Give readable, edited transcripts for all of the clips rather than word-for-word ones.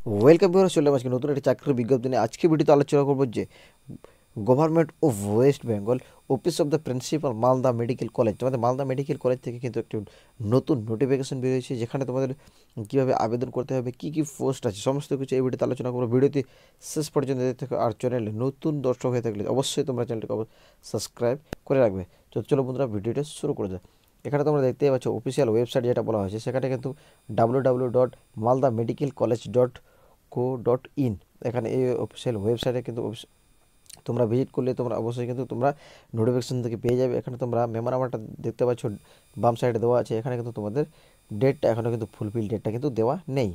Welcome viewers, চলে আজকে নতুন একটি চাকরির বিজ্ঞপ্তি নিয়ে আজকে ভিডিওতে আলোচনা করব যে government of West Bengal office of the principal Malda medical college, তোমাদের মালদা মেডিকেল কলেজ থেকে কিন্তু একটি নতুন নোটিফিকেশন বেরিয়েছে, যেখানে তোমাদের কীভাবে আবেদন করতে হবে, কী কী পোস্ট আছে, সমস্ত কিছু এই ভিডিওতে আলোচনা করবো। ভিডিওটি শেষ পর্যন্ত দেখতে থাকো। আর চ্যানেলে নতুন দর্শক হয়ে থাকলে অবশ্যই তোমরা চ্যানেলটিকে সাবস্ক্রাইব করে রাখবে। তো চলো বন্ধুরা, ভিডিওটা শুরু করে যায়। এখানে তোমরা দেখতেই পাচ্ছ অফিসিয়াল ওয়েবসাইট যেটা বলা হয়েছে, সেখানে কিন্তু www.maldaMedicalCollege.co.in, এখানে এই অফিসিয়াল ওয়েবসাইটে কিন্তু তোমরা ভিজিট করলে তোমরা অবশ্যই কিন্তু তোমরা নোটিফিকেশন থেকে পেয়ে যাবে। এখানে তোমরা মেমোরান্ডামটা দেখতে পাচ্ছ বাম সাইডে দেওয়া আছে। এখানে কিন্তু তোমাদের ডেটটা এখনও কিন্তু ফুলফিল ডেটটা কিন্তু দেওয়া নেই।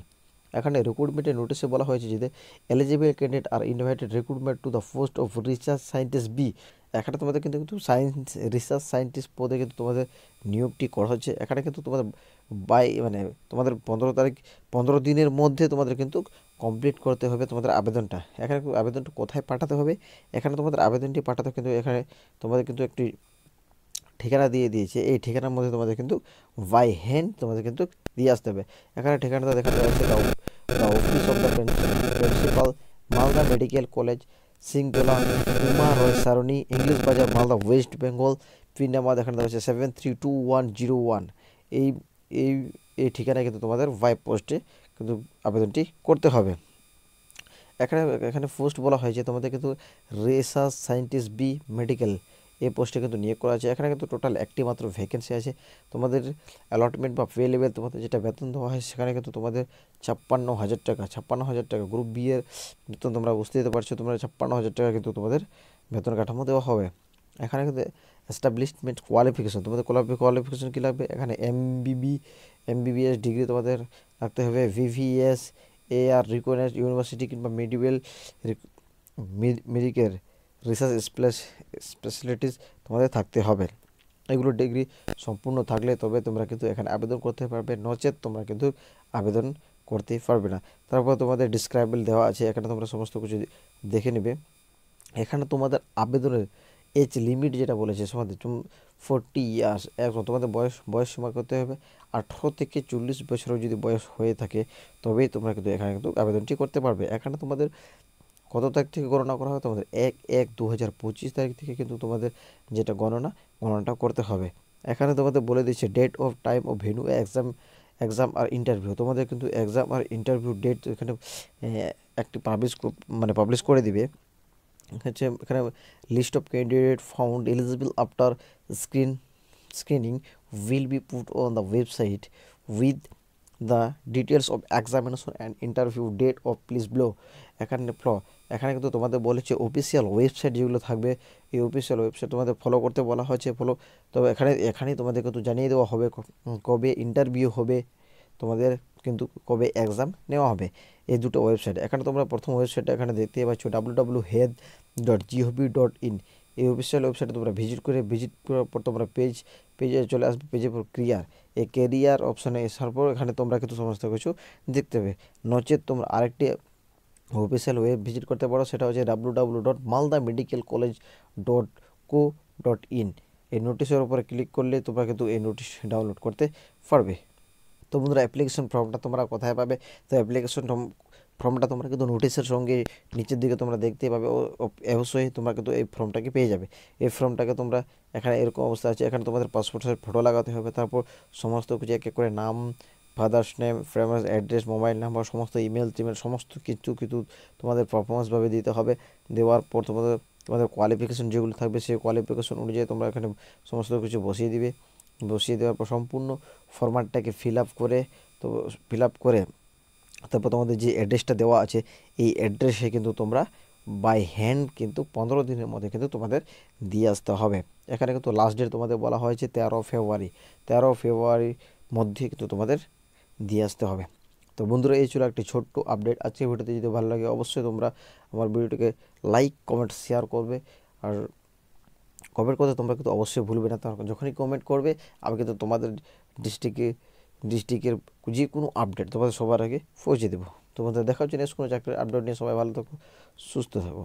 এখানে রিক্রুটমেন্টের নোটিশে বলা হয়েছে যে eligible candidate are invited recruitment to the post of research scientist B. এখানে তোমাদের কিন্তু রিসার্চ সায়েন্টিস্ট পদে কিন্তু তোমাদের নিয়োগটি করা হচ্ছে। এখানে কিন্তু তোমাদের তোমাদের 15 দিনের মধ্যে তোমাদের কিন্তু কমপ্লিট করতে হবে তোমাদের আবেদনটা। এখানে আবেদনটা কোথায় পাঠাতে হবে, এখানে তোমাদের আবেদনটি পাঠাতে কিন্তু এখানে তোমাদের কিন্তু একটি ঠিকানা দিয়ে দিয়েছে। এই ঠিকানার মধ্যে তোমাদের কিন্তু বাই হ্যান্ড তোমাদের কিন্তু দিয়ে আসতে হবে। এখানে ঠিকানাটা দেখাতে যাচ্ছে the office of the principal Malda medical college, Singatola, Uma Roy Sarani, English Bazar, Malda West Bengal. Pin number দেখানো যাচ্ছে 732101। এই এই এই ঠিকানায় কিন্তু তোমাদের বাই পোস্টে কিন্তু আবেদনটি করতে হবে। এখানে এখানে পোস্ট বলা হয়েছে তোমাদের কিন্তু রিসার্চ সায়েন্টিস্ট বি মেডিকেল, এই পোস্টে কিন্তু নিয়োগ করা আছে। এখানে কিন্তু টোটাল একটি মাত্র ভ্যাকেন্সি আছে। তোমাদের অ্যালটমেন্ট বা পে লেভেল, তোমাদের যেটা বেতন দেওয়া হয় সেখানে কিন্তু তোমাদের 56,000 টাকা। গ্রুপ বি এর বেতন তোমরা বুঝতে দিতে পারছো, তোমরা 56,000 টাকা কিন্তু তোমাদের বেতন কাঠামো দেওয়া হবে। এখানে কিন্তু এস্টাবলিশমেন্ট কোয়ালিফিকেশন, তোমাদের কোয়ালিফিকেশন কী লাগবে, এখানে এমবিবিএস ডিগ্রি তোমাদের রাখতে হবে, ভিভিএস আর রিকগনাইজড ইউনিভার্সিটি কিংবা মেডিকেল রিসার্চ স্পেশালিটিস তোমাদের থাকতে হবে। এগুলো ডিগ্রি সম্পূর্ণ থাকলে তবে তোমরা কিন্তু এখানে আবেদন করতে পারবে, নচেত তোমরা কিন্তু আবেদন করতে পারবে না। তারপর তোমাদের ডিসক্রাইবেল দেওয়া আছে, এখানে তোমরা সমস্ত কিছু দেখে নেবে। এখানে তোমাদের আবেদনের এজ লিমিট যেটা বলেছে তোমাদের 40 ইয়ার্স, এখন তোমাদের বয়স সীমা করতে হবে 18 থেকে 40 বছরের যদি বয়স হয়ে থাকে তবেই তোমরা কিন্তু এখানে কিন্তু আবেদনটি করতে পারবে। এখানে তোমাদের কত তারিখ থেকে গণনা করা হবে, তোমাদের 1/1/2025 তারিখ থেকে কিন্তু তোমাদের যেটা গণনাটা করতে হবে। এখানে তোমাদের বলে দিচ্ছে ডেট অফ টাইম ও ভেন্যু এক্সাম আর ইন্টারভিউ। তোমাদের কিন্তু এক্সাম আর ইন্টারভিউ ডেট এখানে একটি পাবলিশ করে দিবে। হচ্ছে এখানে list of candidate found eligible after screening will be put on the website with the details of examination and interview date of please blow. এখানে কিন্তু তোমাদের বলেছে অফিসিয়াল ওয়েবসাইট যেগুলো থাকবে, এই অফিসিয়াল ওয়েবসাইট তোমাদের ফলো করতে বলা হয়েছে। তবে এখানেই তোমাদের কিন্তু জানিয়ে দেওয়া হবে কবে ইন্টারভিউ হবে, তোমাদের কিন্তু কবে এক্সাম নেওয়া হবে। এই দুটো ওয়েবসাইট, এখানে তোমরা প্রথম ওয়েবসাইটটা এখানে দেখতে পাচ্ছ www.health.gov.in। এই অফিসিয়াল ওয়েবসাইটে তোমরা ভিজিট করার পর তোমরা পেজে চলে আসবে। পেজের পর এই কেরিয়ার অপশানে আসার পর এখানে তোমরা কিন্তু সমস্ত কিছু দেখতে হবে। নচেত তোমরা আরেকটি অফিসিয়াল ওয়েব ভিজিট করতে পারো, সেটা হচ্ছে www.maldamedicalcollege.co.in। এই নোটিশের উপরে ক্লিক করলে তোমরা কিন্তু এই নোটিশ ডাউনলোড করতে পারবে। তো বন্ধুরা, অ্যাপ্লিকেশন ফর্মটা তোমরা কোথায় পাবে, তো অ্যাপ্লিকেশন ফর্মটা তোমরা কিন্তু নোটিশের সঙ্গে নিচের দিকে তোমরা দেখতে পাবে। অবশ্যই তোমরা কিন্তু এই ফর্মটাকে পেয়ে যাবে। এই ফর্মটাকে তোমরা এখানে এরকম অবস্থা আছে, এখানে তোমাদের পাসপোর্ট সাইজ ফটো লাগাতে হবে। তারপর সমস্ত কিছু এক এক করে নাম, father's name, family address, mobile number, সমস্ত ইমেল সমস্ত কিছু কিন্তু তোমাদের পারফরমেন্সভাবে দিতে হবে। দেওয়ার পর তোমাদের কোয়ালিফিকেশন যেগুলো থাকবে সেই কোয়ালিফিকেশন অনুযায়ী তোমরা এখানে সমস্ত কিছু বসিয়ে দেওয়ার পর সম্পূর্ণ ফরম্যাটটাকে ফিল আপ করে তারপর তোমাদের যে অ্যাড্রেসটা দেওয়া আছে এই অ্যাড্রেসে কিন্তু তোমরা বাই হ্যান্ড কিন্তু 15 দিনের মধ্যে কিন্তু তোমাদের দিয়ে আসতে হবে। এখানে কিন্তু লাস্ট ডেট তোমাদের বলা হয়েছে 13 ফেব্রুয়ারির মধ্যে কিন্তু তোমাদের দিয়ে আসতে হবে। তো বন্ধুরা, এই ছিল একটি ছোট্ট আপডেট। আজকের ভিডিওতে যদি ভালো লাগে অবশ্যই তোমরা আমার ভিডিওটিকে লাইক, কমেন্ট, শেয়ার করবে। আর কমেন্ট করতে তোমরা কিন্তু অবশ্যই ভুলবে না। তখন যখনই কমেন্ট করবে আমি কিন্তু তোমাদের ডিস্ট্রিক্টের যে কোনো আপডেট তোমাদের সবার আগে পৌঁছে দেবো। তোমাদের দেখা হচ্ছে নেক্সট কোনো চাকরির আপডেট নিয়ে। সবাই ভালো থাকো, সুস্থ থাকো।